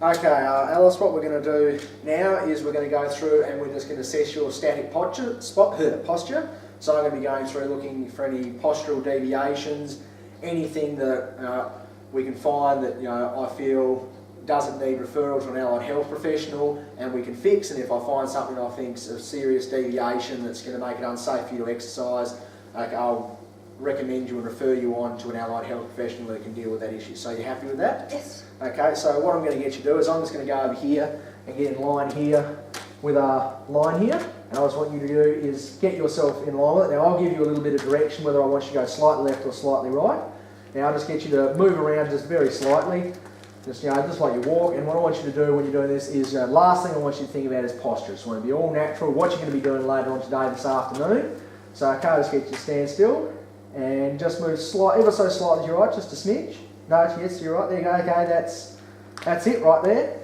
Okay, Alice, what we're going to do now is we're going to go through and we're just going to assess your static posture. So I'm going to be going through looking for any postural deviations, anything that we can find that I feel doesn't need referral to an allied health professional, and we can fix. And if I find something I think's a serious deviation that's going to make it unsafe for you to exercise, I'll recommend you and refer you on to an allied health professional that can deal with that issue. So you happy with that? Yes. Okay, so what I'm going to get you to do is I'm just going to go over here and get in line here with a line here, and I just want you to do is get yourself in line with it. Now I'll give you a little bit of direction whether I want you to go slightly left or slightly right. Now I'll just get you to move around just very slightly, just like you walk. And what I want you to do when you're doing this is, last thing I want you to think about is posture. So I want to be all natural, what you're going to be doing later on today, this afternoon. So okay, just get you to stand still and just move ever so slightly to your right, just a smidge. No, yes, you're right, there you go. Okay, that's it right there.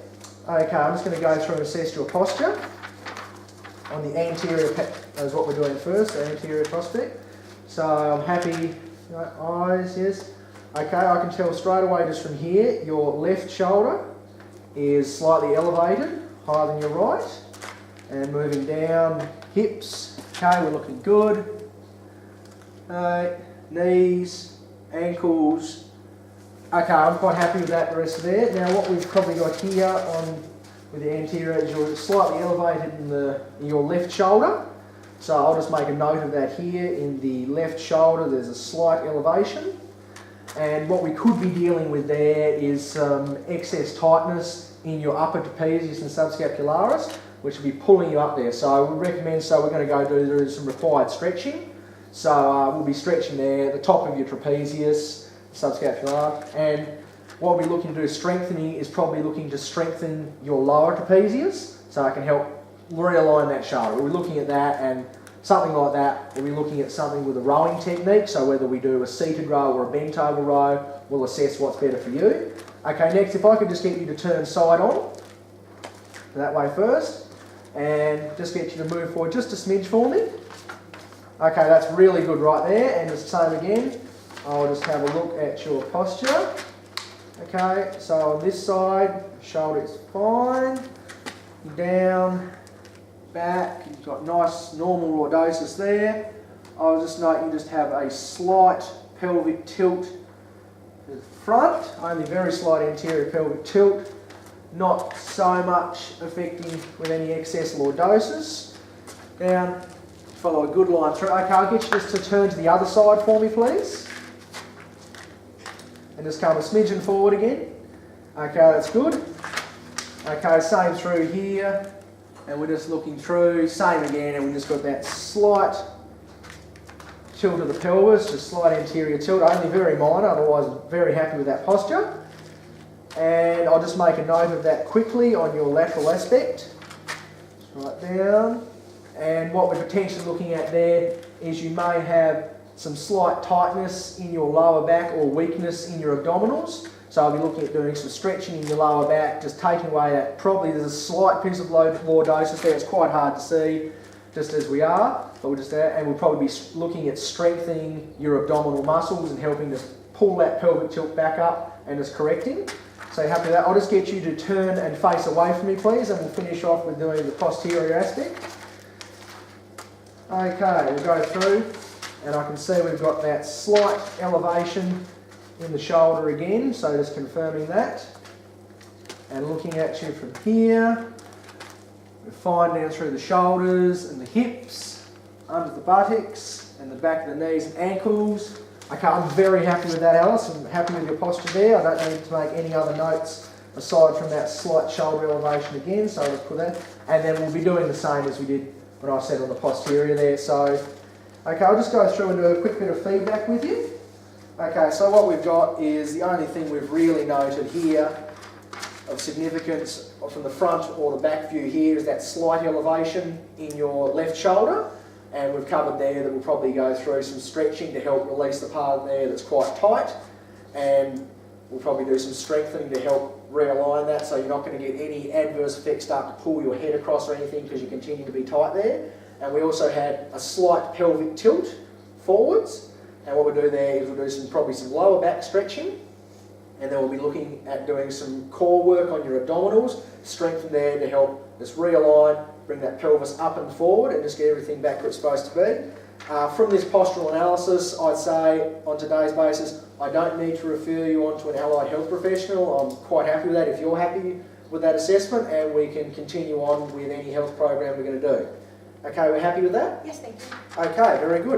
Okay, I'm just going to go through and assess your posture on the anterior, is what we're doing first, the anterior prospect. So I'm happy, eyes, yes. Okay, I can tell straight away just from here, your left shoulder is slightly elevated, higher than your right. And moving down, hips, okay, we're looking good. Knees, ankles. Okay, I'm quite happy with that, the rest of there. Now what we've probably got here with the anterior is you're slightly elevated in your left shoulder. So I'll just make a note of that here. In the left shoulder there's a slight elevation. And what we could be dealing with there is some excess tightness in your upper trapezius and subscapularis, which will be pulling you up there. So I would recommend, we're going to go do some required stretching. So we'll be stretching there, the top of your trapezius, subscapular, and what we'll be looking to do strengthening is probably looking to strengthen your lower trapezius, so I can help realign that shoulder. We'll be looking at that, and something like that, we'll be looking at something with a rowing technique, so whether we do a seated row or a bent over row, we'll assess what's better for you. Okay, next, if I could just get you to turn side on, that way first, and just get you to move forward just a smidge for me. Okay, that's really good right there, and the same again. I'll just have a look at your posture. Okay, so on this side, shoulder is fine. Down, back, you've got nice normal lordosis there. I'll just note you just have a slight pelvic tilt to the front, only very slight anterior pelvic tilt, not so much affecting with any excess lordosis. Down. Follow a good line through. Okay, I'll get you just to turn to the other side for me, please. And just come a smidgen forward again. Okay, that's good. Okay, same through here. And we're just looking through. Same again, and we just got that slight tilt of the pelvis, just slight anterior tilt, only very minor, otherwise I'm very happy with that posture. And I'll just make a note of that quickly on your lateral aspect. Just right down. And what we're potentially looking at there is you may have some slight tightness in your lower back or weakness in your abdominals. So I'll be looking at doing some stretching in your lower back, just taking away that. Probably there's a slight piece of lordosis there. It's quite hard to see, just as we are. But we'll just and we'll probably be looking at strengthening your abdominal muscles and helping to pull that pelvic tilt back up and just correcting. So happy with that. I'll just get you to turn and face away from me, please, and we'll finish off with doing the posterior aspect. Okay, we'll go through, and I can see we've got that slight elevation in the shoulder again, so just confirming that. And looking at you from here, we're fine down through the shoulders and the hips, under the buttocks, and the back of the knees and ankles. Okay, I'm very happy with that, Alice. I'm happy with your posture there. I don't need to make any other notes aside from that slight shoulder elevation again, so let's put that. And then we'll be doing the same as we did when I said on the posterior there. So, okay, I'll just go through and do a quick bit of feedback with you. Okay, so what we've got is the only thing we've really noted here of significance from the front or the back view here is that slight elevation in your left shoulder. And we've covered there that we'll probably go through some stretching to help release the part there that's quite tight. And we'll probably do some strengthening to help realign that, so you're not going to get any adverse effects start to pull your head across or anything because you continue to be tight there. And we also had a slight pelvic tilt forwards, and what we'll do there is we'll do probably some lower back stretching And then we'll be looking at doing some core work on your abdominals, strengthen there to help us realign, bring that pelvis up and forward and just get everything back where it's supposed to be. From this postural analysis, I'd say on today's basis, I don't need to refer you on to an allied health professional. I'm quite happy with that if you're happy with that assessment, and we can continue on with any health program we're going to do. Okay, we're happy with that? Yes, thank you. Okay, very good.